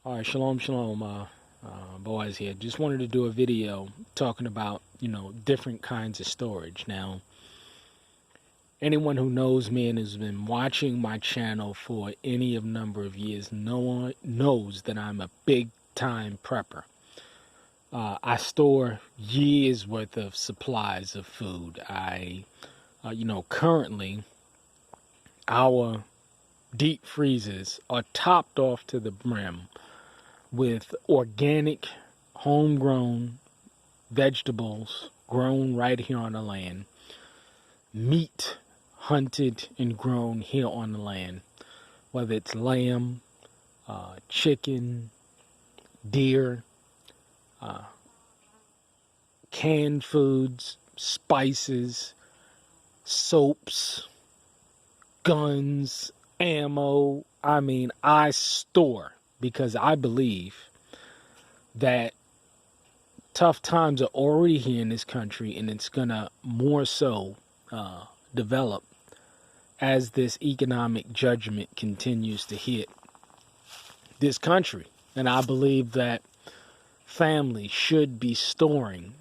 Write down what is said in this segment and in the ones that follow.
All right, shalom, shalom, boys here. Just wanted to do a video talking about, different kinds of storage. Now, anyone who knows me and has been watching my channel for any of number of years knows that I'm a big time prepper. I store years worth of supplies of food. Currently, our deep freezers are topped off to the brim with organic, homegrown vegetables grown right here on the land, meat hunted and grown here on the land, whether it's lamb, chicken, deer, canned foods, spices, soaps, guns, ammo. I store because I believe that tough times are already here in this country, and it's gonna more so develop as this economic judgment continues to hit this country. And I believe that families should be storing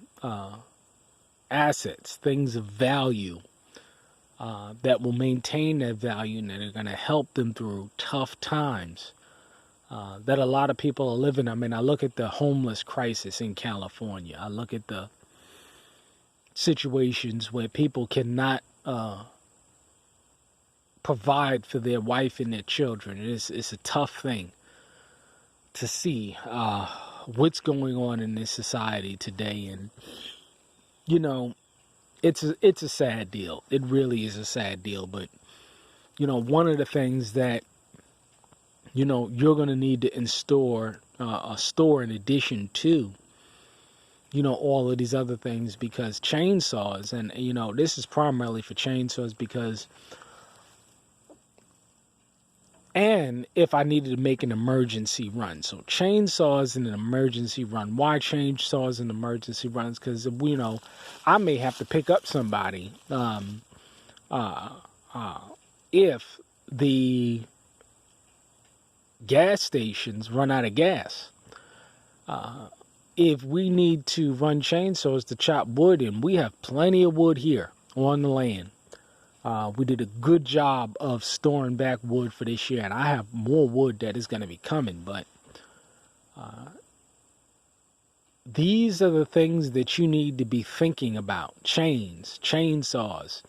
assets, things of value that will maintain their value and that are going to help them through tough times that a lot of people are living. I look at the homeless crisis in California. I look at the situations where people cannot provide for their wife and their children. It's a tough thing to see what's going on in this society today. And, it's a sad deal. It really is a sad deal. But, one of the things that you're going to need to store in addition to, all of these other things, because chainsaws, and, this is primarily for chainsaws because, and if I needed to make an emergency run. So chainsaws in an emergency run. Why chainsaws in emergency runs? Because, I may have to pick up somebody if the gas stations run out of gas. If we need to run chainsaws to chop wood, and we have plenty of wood here on the land. We did a good job of storing back wood for this year, and I have more wood that is going to be coming. But these are the things that you need to be thinking about: chains, chainsaws,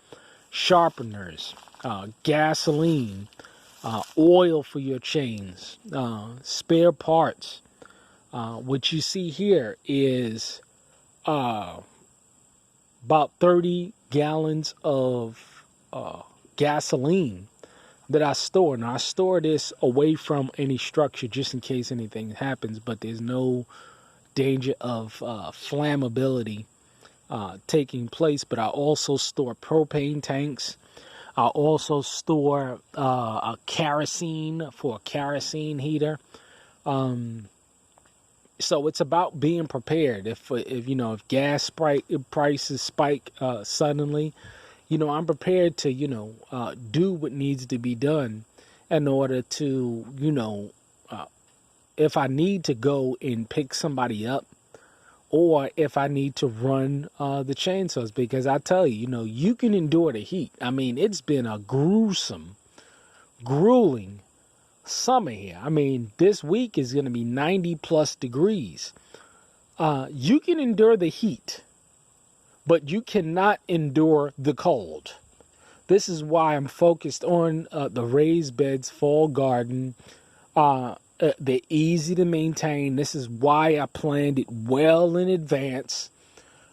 sharpeners, gasoline, oil for your chains, spare parts. What you see here is about 30 gallons of gasoline that I store. And I store this away from any structure just in case anything happens, but there's no danger of flammability taking place. But I also store propane tanks. I also store a kerosene for a kerosene heater. So it's about being prepared. If gas prices spike suddenly, I'm prepared to do what needs to be done in order to if I need to go and pick somebody up, or if I need to run the chainsaws, because I tell you, you can endure the heat. It's been a grueling summer here. This week is going to be 90 plus degrees. You can endure the heat, but you cannot endure the cold. This is why I'm focused on the raised beds, fall garden. They're easy to maintain. This is why I planned it well in advance,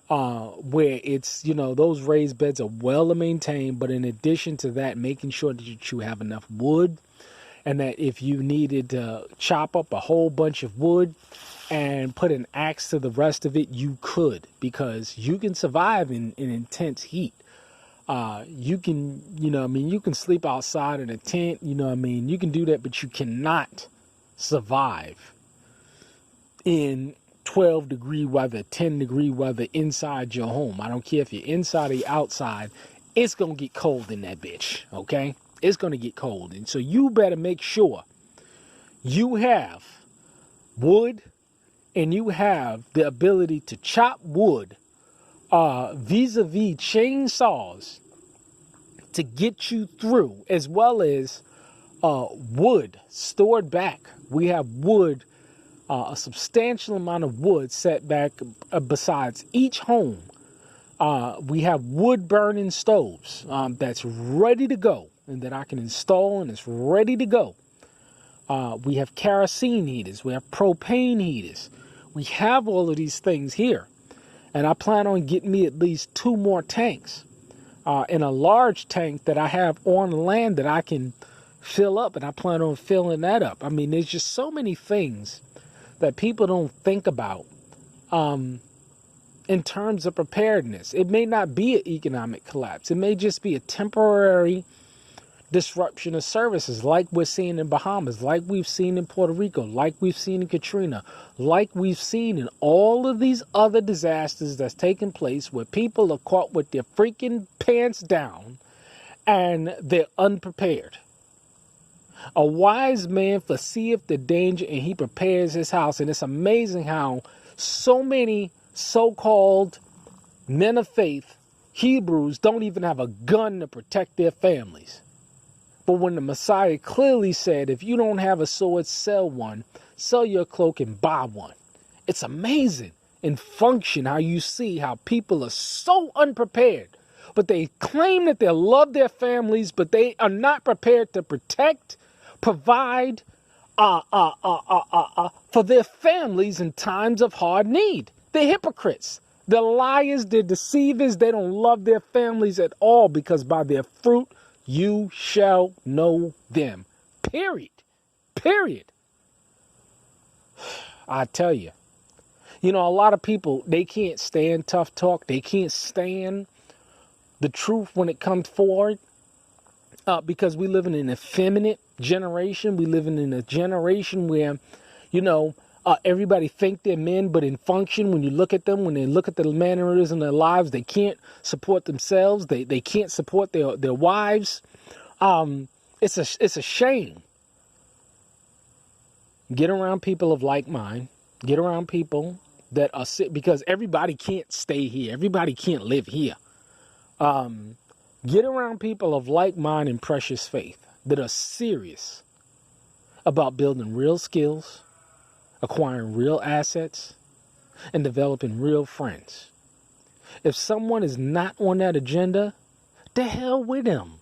where it's, those raised beds are well maintained. But in addition to that, making sure that you have enough wood, and that if you needed to chop up a whole bunch of wood and put an axe to the rest of it, you could, because you can survive in intense heat. You can, you can sleep outside in a tent, you can do that, but you cannot survive in 12 degree weather, 10 degree weather inside your home. I don't care if you're inside or you're outside, it's going to get cold in that bitch, okay? It's going to get cold. And so you better make sure you have wood, and you have the ability to chop wood vis-a-vis chainsaws to get you through, as well as wood stored back. We have wood, a substantial amount of wood set back besides each home. We have wood burning stoves that's ready to go and that I can install, and it's ready to go. We have kerosene heaters. We have propane heaters. We have all of these things here. And I plan on getting me at least 2 more tanks and a large tank that I have on land that I can fill up. And I plan on filling that up. I mean, there's just so many things that people don't think about in terms of preparedness. It may not be an economic collapse. It may just be a temporary disruption of services like we're seeing in Bahamas, like we've seen in Puerto Rico, like we've seen in Katrina, like we've seen in all of these other disasters that's taken place where people are caught with their freaking pants down and they're unprepared. A wise man foreseeth the danger and he prepares his house. And it's amazing how so many so-called men of faith, Hebrews, don't even have a gun to protect their families. But when the Messiah clearly said, if you don't have a sword, sell one, sell your cloak and buy one. It's amazing in function how you see how people are so unprepared, but they claim that they love their families, but they are not prepared to protect, provide for their families in times of hard need. They're hypocrites. They're liars. They're deceivers. They don't love their families at all, because by their fruit you shall know them. Period. Period. I tell you. You know, a lot of people, they can't stand tough talk. They can't stand the truth when it comes forward because we live in an effeminate generation. We live in a generation where, you know, everybody think they're men, but in function, when you look at them, when they look at the mannerisms in their lives, they can't support themselves. They can't support their wives. It's a shame. Get around people of like mind. Get around people that are sick, because everybody can't stay here. Everybody can't live here. Get around people of like mind and precious faith that are serious about building real skills, acquiring real assets, and developing real friends. If someone is not on that agenda, the hell with them.